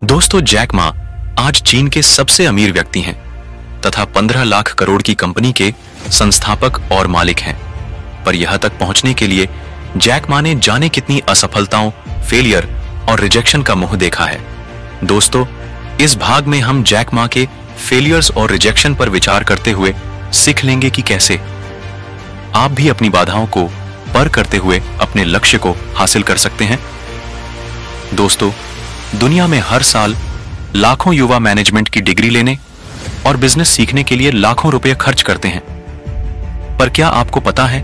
दोस्तों, Jack Ma आज चीन के सबसे अमीर व्यक्ति हैं तथा 15 लाख करोड़ की कंपनी के संस्थापक और मालिक हैं। पर यहां तक पहुंचने के लिए जैक मा ने जाने कितनी असफलताओं, फेलियर और रिजेक्शन का मुंह देखा है। दोस्तों, इस भाग में हम जैक मा के फेलियर्स और रिजेक्शन पर विचार करते हुए सीख लेंगे कि कैसे आप भी अपनी बाधाओं को पार करते हुए अपने लक्ष्य को हासिल कर सकते हैं। दोस्तों, दुनिया में हर साल लाखों युवा मैनेजमेंट की डिग्री लेने और बिजनेस सीखने के लिए लाखों रुपए खर्च करते हैं। पर क्या आपको पता है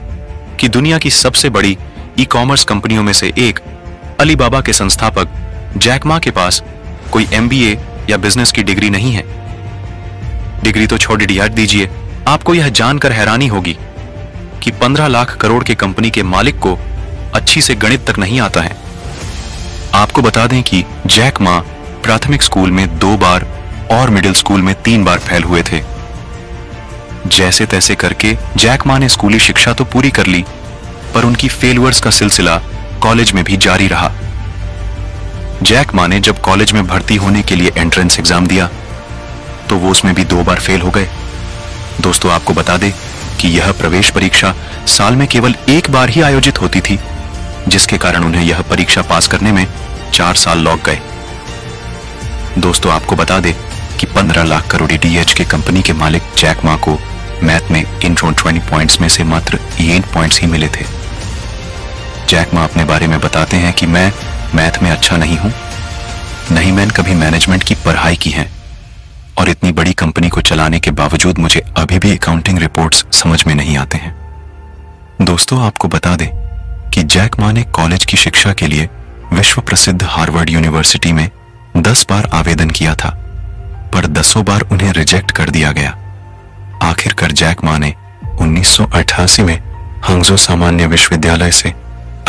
कि दुनिया की सबसे बड़ी ई कॉमर्स कंपनियों में से एक अलीबाबा के संस्थापक जैक मा के पास कोई MBA या बिजनेस की डिग्री नहीं है। डिग्री तो छोड़ दीजिए, आपको यह जानकर हैरानी होगी कि 15 लाख करोड़ के कंपनी के मालिक को अच्छी से गणित तक नहीं आता है। आपको बता दें कि जैक मा प्राथमिक स्कूल में 2 बार और मिडिल स्कूल में 3 बार फेल हुए थे। जैसे तैसे करके जैक मा ने स्कूली शिक्षा तो पूरी कर ली, पर उनकी फेलियर्स का सिलसिला कॉलेज में भी जारी रहा। जैक मा ने जब कॉलेज में भर्ती होने के लिए एंट्रेंस एग्जाम दिया तो वो उसमें भी 2 बार फेल हो गए। दोस्तों, आपको बता दें कि यह प्रवेश परीक्षा साल में केवल 1 बार ही आयोजित होती थी, जिसके कारण उन्हें यह परीक्षा पास करने में 4 साल लग गए। दोस्तों, आपको बता दें कि 15 लाख करोड़ DH के कंपनी के मालिक जैक मा को मैथ में इंट्रो 20 पॉइंट्स में से मात्र 8 पॉइंट्स ही मिले थे। जैक मा अपने बारे में बताते हैं कि मैं मैथ में अच्छा नहीं हूं, नहीं मैंने कभी मैनेजमेंट की पढ़ाई की है और इतनी बड़ी कंपनी को चलाने के बावजूद मुझे अभी भी अकाउंटिंग रिपोर्ट्स समझ में नहीं आते हैं। दोस्तों, आपको बता दें कि जैक मा ने कॉलेज की शिक्षा के लिए विश्व प्रसिद्ध हार्वर्ड यूनिवर्सिटी में 10 बार आवेदन किया था, पर 10 बार उन्हें रिजेक्ट कर दिया गया। आखिरकार जैक मा ने 1988 में हांगझो सामान्य विश्वविद्यालय से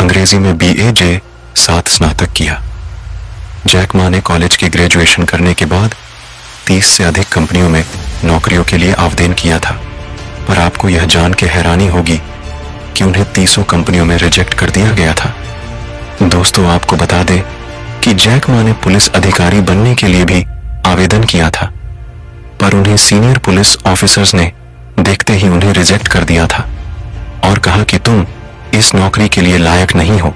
अंग्रेजी में BA साथ स्नातक किया। जैक मा ने कॉलेज के ग्रेजुएशन करने के बाद 30 से अधिक कंपनियों में नौकरियों के लिए आवेदन किया था, पर आपको यह जान के हैरानी होगी कि उन्हें 30 कंपनियों में रिजेक्ट कर दिया गया था। दोस्तों, आपको बता दें कि जैक मा ने पुलिस अधिकारी बनने के लिए भी आवेदन किया था, पर उन्हें सीनियर पुलिस ऑफिसर्स ने देखते ही उन्हें रिजेक्ट कर दिया था और कहा कि तुम इस नौकरी के लिए लायक नहीं हो,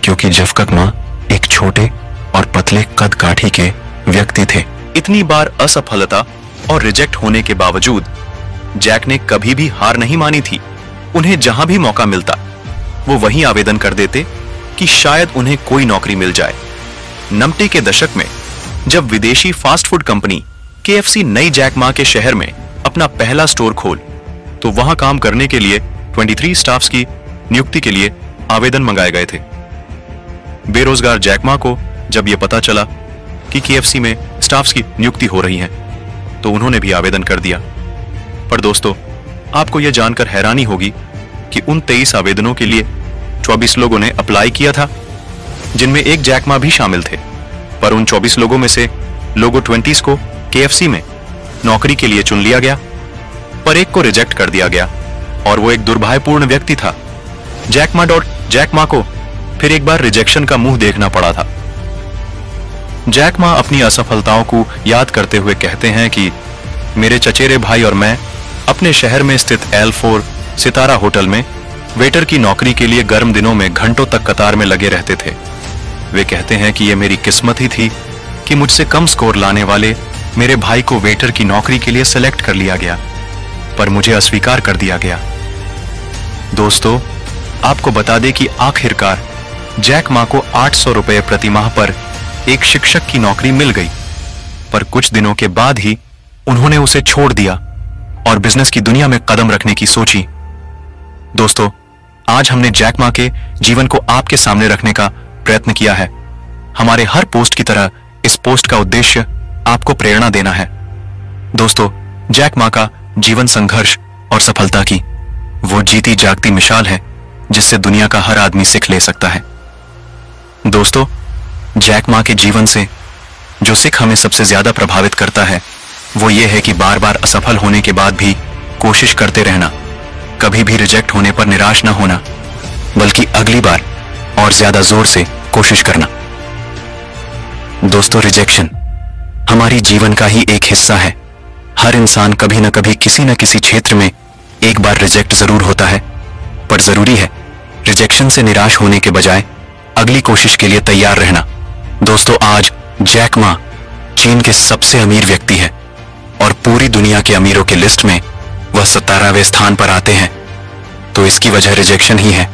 क्योंकि जैक मा एक छोटे और पतले कद काठी के व्यक्ति थे। इतनी बार असफलता और रिजेक्ट होने के बावजूद जैक ने कभी भी हार नहीं मानी थी। उन्हें जहां भी मौका मिलता वो वहीं आवेदन कर देते कि शायद उन्हें कोई नौकरी मिल जाए। 90 के दशक में जब विदेशी फास्ट फूड कंपनी KFC नई जैक मा के शहर में अपना पहला स्टोर खोल तो वहां काम करने के लिए 23 स्टाफ्स की नियुक्ति के लिए आवेदन मंगाए गए थे। बेरोजगार जैक मा को जब यह पता चला कि KFC में स्टाफ्स की नियुक्ति हो रही है तो उन्होंने भी आवेदन कर दिया। पर दोस्तों, आपको यह जानकर हैरानी होगी कि उन 23 आवेदनों के लिए 24 लोगों ने अप्लाई किया था, जिनमें एक जैक मा भी शामिल थे। पर उन 24 लोगों में से लोगों 20 को KFC में नौकरी के लिए चुन लिया गया, पर एक को रिजेक्ट कर दिया गया और वो एक दुर्भाग्यपूर्ण व्यक्ति था। जैक मा को फिर एक बार रिजेक्शन का मुंह देखना पड़ा था। जैक मा अपनी असफलताओं को याद करते हुए कहते हैं कि मेरे चचेरे भाई और मैं अपने शहर में स्थित L4 सितारा होटल में वेटर की नौकरी के लिए गर्म दिनों में घंटों तक कतार में लगे रहते थे। वे कहते हैं कि यह मेरी किस्मत ही थी कि मुझसे कम स्कोर लाने वाले मेरे भाई को वेटर की नौकरी के लिए सिलेक्ट कर लिया गया, पर मुझे अस्वीकार कर दिया गया। दोस्तों, आपको बता दें कि आखिरकार जैक मा को 800 रुपये प्रति माह पर एक शिक्षक की नौकरी मिल गई, पर कुछ दिनों के बाद ही उन्होंने उसे छोड़ दिया और बिजनेस की दुनिया में कदम रखने की सोची। दोस्तों, आज हमने जैक मा के जीवन को आपके सामने रखने का प्रयत्न किया है। हमारे हर पोस्ट की तरह इस पोस्ट का उद्देश्य आपको प्रेरणा देना है। दोस्तों, जैक मा का जीवन संघर्ष और सफलता की वो जीती जागती मिसाल है जिससे दुनिया का हर आदमी सीख ले सकता है। दोस्तों, जैक मा के जीवन से जो सीख हमें सबसे ज्यादा प्रभावित करता है वो ये है कि बार बार असफल होने के बाद भी कोशिश करते रहना, कभी भी रिजेक्ट होने पर निराश ना होना, बल्कि अगली बार और ज्यादा जोर से कोशिश करना। दोस्तों, रिजेक्शन हमारी जीवन का ही एक हिस्सा है। हर इंसान कभी न कभी किसी न किसी क्षेत्र में एक बार रिजेक्ट जरूर होता है, पर जरूरी है रिजेक्शन से निराश होने के बजाय अगली कोशिश के लिए तैयार रहना। दोस्तों, आज जैक मा चीन के सबसे अमीर व्यक्ति है और पूरी दुनिया के अमीरों के लिस्ट में वह 17वें स्थान पर आते हैं। तो इसकी वजह रिजेक्शन ही है।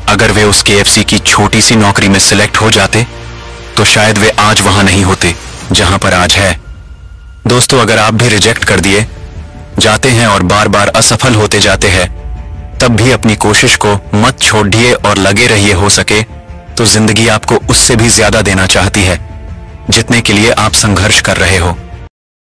अगर वे उस KFC की छोटी सी नौकरी में सिलेक्ट हो जाते तो शायद वे आज वहां नहीं होते जहां पर आज है। दोस्तों, अगर आप भी रिजेक्ट कर दिए जाते हैं और बार बार असफल होते जाते हैं, तब भी अपनी कोशिश को मत छोड़िए और लगे रहिए। हो सके तो जिंदगी आपको उससे भी ज्यादा देना चाहती है जितने के लिए आप संघर्ष कर रहे हो।